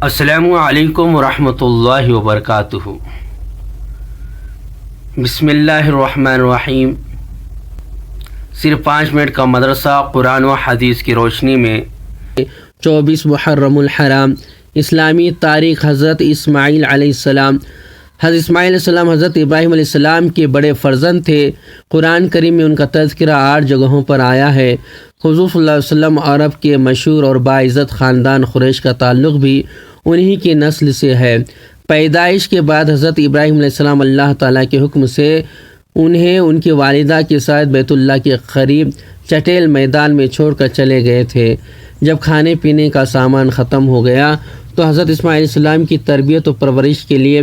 السلام علیکم ورحمۃ اللہ وبرکاتہ۔ بسم اللہ الرحمن الرحیم۔ صرف 5 منٹ کا مدرسہ قرآن و حدیث کی روشنی میں 24 محرم الحرام اسلامی تاریخ۔ حضرت اسماعیل علیہ السلام۔ حضرت اسماعیل علیہ السلام حضرت ابراہیم علیہ السلام کے بڑے فرزند تھے۔ قرآن کریم میں ان کا تذکرہ 8 جگہوں پر آیا ہے۔ حضور صلی اللہ علیہ وسلم عرب کے مشہور اور باعزت خاندان قریش کا تعلق بھی انہی کی نسل سے ہے۔ پیدائش کے بعد حضرت ابراہیم علیہ السلام اللہ تعالیٰ کے حکم سے انہیں ان کی والدہ کے ساتھ بیت اللہ کے قریب چٹیل میدان میں چھوڑ کر چلے گئے تھے۔ جب کھانے پینے کا سامان ختم ہو گیا تو حضرت اسماعیل علیہ السلام کی تربیت و پرورش کے لیے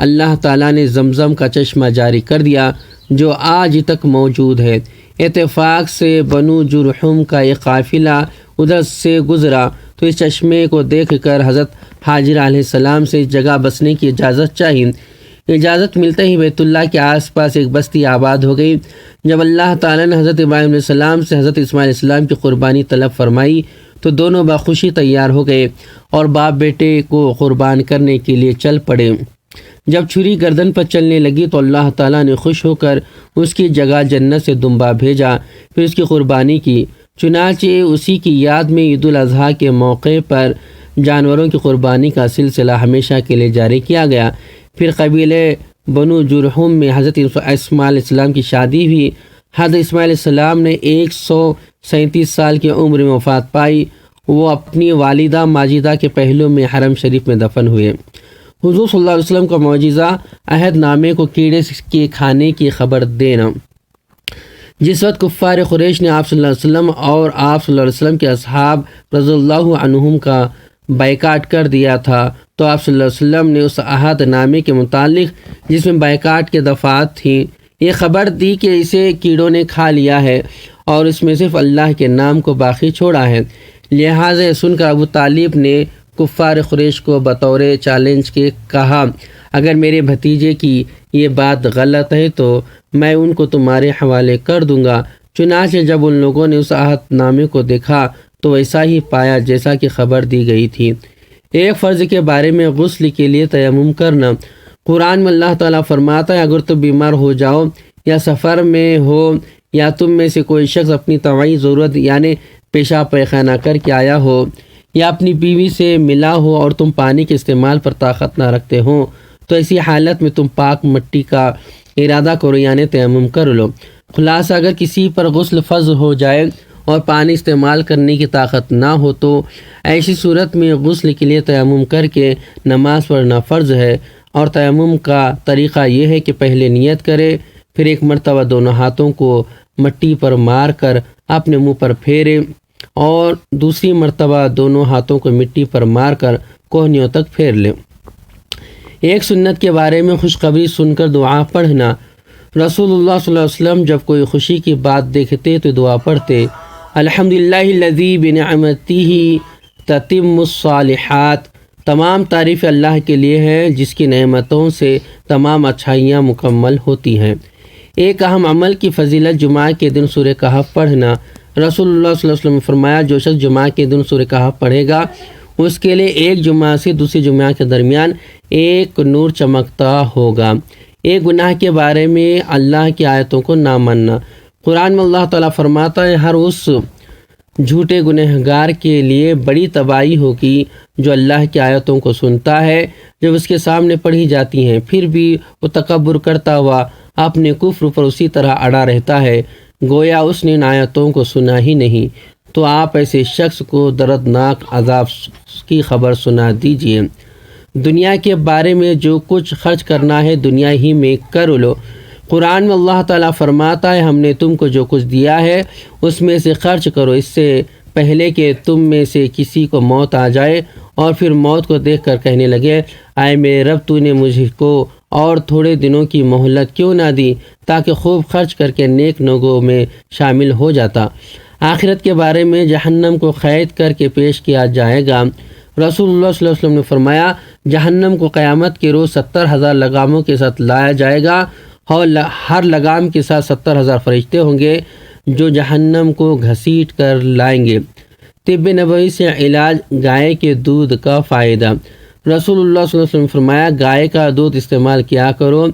اللہ تعالیٰ نے زمزم کا چشمہ جاری کر دیا جو آج تک موجود ہے۔ اتفاق سے بنو جرحم کا ایک قافلہ ادھر سے گزرا تو اس چشمے کو دیکھ کر حضرت حاجر علیہ السلام سے اس جگہ بسنے کی اجازت چاہی۔ اجازت ملتے ہی بیت اللہ کے آس پاس ایک بستی آباد ہو گئی۔ جب اللہ تعالیٰ نے حضرت ابراہیم علیہ السلام سے حضرت اسماعیل علیہ السلام کی قربانی طلب فرمائی تو دونوں بخوشی تیار ہو گئے اور باپ بیٹے کو قربان کرنے کے لیے چل پڑے۔ جب چھری گردن پر چلنے لگی تو اللہ تعالیٰ نے خوش ہو کر اس کی جگہ جنت سے دمبا بھیجا، پھر اس کی قربانی کی۔ چنانچہ اسی کی یاد میں عید الاضحیٰ کے موقع پر جانوروں کی قربانی کا سلسلہ ہمیشہ کے لیے جاری کیا گیا۔ پھر قبیلے بنو جرحم میں حضرت اسماعیل علیہ السلام کی شادی ہوئی۔ حضرت اسماعیل علیہ السلام نے 137 سال کی عمر میں وفات پائی۔ وہ اپنی والدہ ماجدہ کے پہلو میں حرم شریف میں دفن ہوئے۔ حضور صلی اللہ علیہ وسلم کا معجزہ عہد نامے کو کیڑے کے کھانے کی خبر دینا۔ جس وقت کفار قریش نے آپ صلی اللہ علیہ وسلم اور آپ صلی اللہ علیہ وسلم کے اصحاب رضی اللہ عنہم کا بائیکاٹ کر دیا تھا تو آپ صلی اللہ علیہ وسلم نے اس عہد نامے کے متعلق جس میں بائیکاٹ کے دفعات تھیں یہ خبر دی کہ اسے کیڑوں نے کھا لیا ہے اور اس میں صرف اللہ کے نام کو باقی چھوڑا ہے۔ لہٰذا یہ سن کر ابو طالب نے کفار قریش کو بطور چیلنج کے کہا، اگر میرے بھتیجے کی یہ بات غلط ہے تو میں ان کو تمہارے حوالے کر دوں گا۔ چنانچہ جب ان لوگوں نے اس عہد نامے کو دیکھا تو ویسا ہی پایا جیسا کہ خبر دی گئی تھی۔ ایک فرض کے بارے میں غسل کے لیے تیمم کرنا۔ قرآن میں اللہ تعالیٰ فرماتا ہے، اگر تم بیمار ہو جاؤ یا سفر میں ہو یا تم میں سے کوئی شخص اپنی طبعی ضرورت یعنی پیشاب پیخانہ کر کے آیا ہو یا اپنی بیوی سے ملا ہو اور تم پانی کے استعمال پر طاقت نہ رکھتے ہو تو ایسی حالت میں تم پاک مٹی کا ارادہ کرو یعنی تیمم کر لو۔ خلاصہ اگر کسی پر غسل فرض ہو جائے اور پانی استعمال کرنے کی طاقت نہ ہو تو ایسی صورت میں غسل کے لیے تیمم کر کے نماز پڑھنا فرض ہے۔ اور تیمم کا طریقہ یہ ہے کہ پہلے نیت کرے، پھر ایک مرتبہ دونوں ہاتھوں کو مٹی پر مار کر اپنے منہ پر پھیرے اور دوسری مرتبہ دونوں ہاتھوں کو مٹی پر مار کر کوہنیوں تک پھیر لیں۔ ایک سنت کے بارے میں خوشخبری سن کر دعا پڑھنا۔ رسول اللہ صلی اللہ علیہ وسلم جب کوئی خوشی کی بات دیکھتے تو دعا پڑھتے، الحمدللہ الذی بنعمتہ تتم الصالحات۔ تمام تعریف اللہ کے لیے ہے جس کی نعمتوں سے تمام اچھائیاں مکمل ہوتی ہیں۔ ایک اہم عمل کی فضیلت جمعہ کے دن سورہ کہف پڑھنا۔ رسول اللہ صلی اللہ علیہ وسلم نے فرمایا، جو شخص جمعہ کے دن سورہ کہف پڑھے گا اس کے لیے ایک جمعہ سے دوسری جمعہ کے درمیان ایک نور چمکتا ہوگا۔ ایک گناہ کے بارے میں اللہ کی آیتوں کو نہ ماننا۔ قرآن میں اللہ تعالیٰ فرماتا ہے، ہر اس جھوٹے گنہگار کے لیے بڑی تباہی ہوگی جو اللہ کی آیتوں کو سنتا ہے جب اس کے سامنے پڑھی جاتی ہیں، پھر بھی وہ تکبر کرتا ہوا اپنے کفر پر اسی طرح اڑا رہتا ہے گویا اس نے ان آیتوں کو سنا ہی نہیں۔ تو آپ ایسے شخص کو دردناک عذاب کی خبر سنا دیجیے۔ دنیا کے بارے میں جو کچھ خرچ کرنا ہے دنیا ہی میں کر لو۔ قرآن میں اللہ تعالیٰ فرماتا ہے، ہم نے تم کو جو کچھ دیا ہے اس میں سے خرچ کرو، اس سے پہلے کہ تم میں سے کسی کو موت آ جائے اور پھر موت کو دیکھ کر کہنے لگے، اے میرے رب تو نے مجھ کو اور تھوڑے دنوں کی مہلت کیوں نہ دی تاکہ خوب خرچ کر کے نیک لوگوں میں شامل ہو جاتا۔ آخرت کے بارے میں جہنم کو قید کر کے پیش کیا جائے گا۔ رسول اللہ صلی اللہ علیہ وسلم نے فرمایا، جہنم کو قیامت کے روز 70,000 لگاموں کے ساتھ لایا جائے گا اور ہر لگام کے ساتھ 70,000 فرشتے ہوں گے جو جہنم کو گھسیٹ کر لائیں گے۔ طب نبوی سے علاج گائے کے دودھ کا فائدہ۔ رسول اللہ صلی اللہ علیہ وسلم نے فرمایا گائے کا دودھ استعمال کیا کرو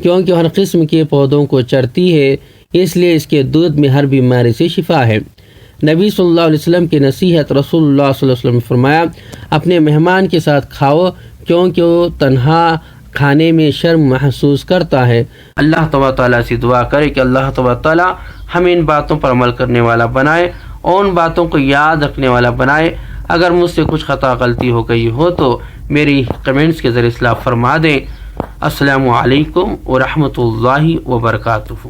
کیونکہ ہر قسم کے پودوں کو چرتی ہے، اس لیے اس کے دودھ میں ہر بیماری سے شفا ہے۔ نبی صلی اللہ علیہ وسلم کی نصیحت۔ رسول اللہ صلی اللہ علیہ وسلم نے فرمایا اپنے مہمان کے ساتھ کھاؤ کیونکہ وہ تنہا کھانے میں شرم محسوس کرتا ہے۔ اللہ تبارک تعالیٰ سے دعا کرے کہ اللہ تبارک تعالیٰ ہمیں ان باتوں پر عمل کرنے والا بنائے اور ان باتوں کو یاد رکھنے والا بنائے۔ اگر مجھ سے کچھ خطا غلطی ہو گئی ہو تو میری کمنٹس کے ذریعے اصلاح فرما دیں۔ السلام علیکم ورحمۃ اللہ وبرکاتہ۔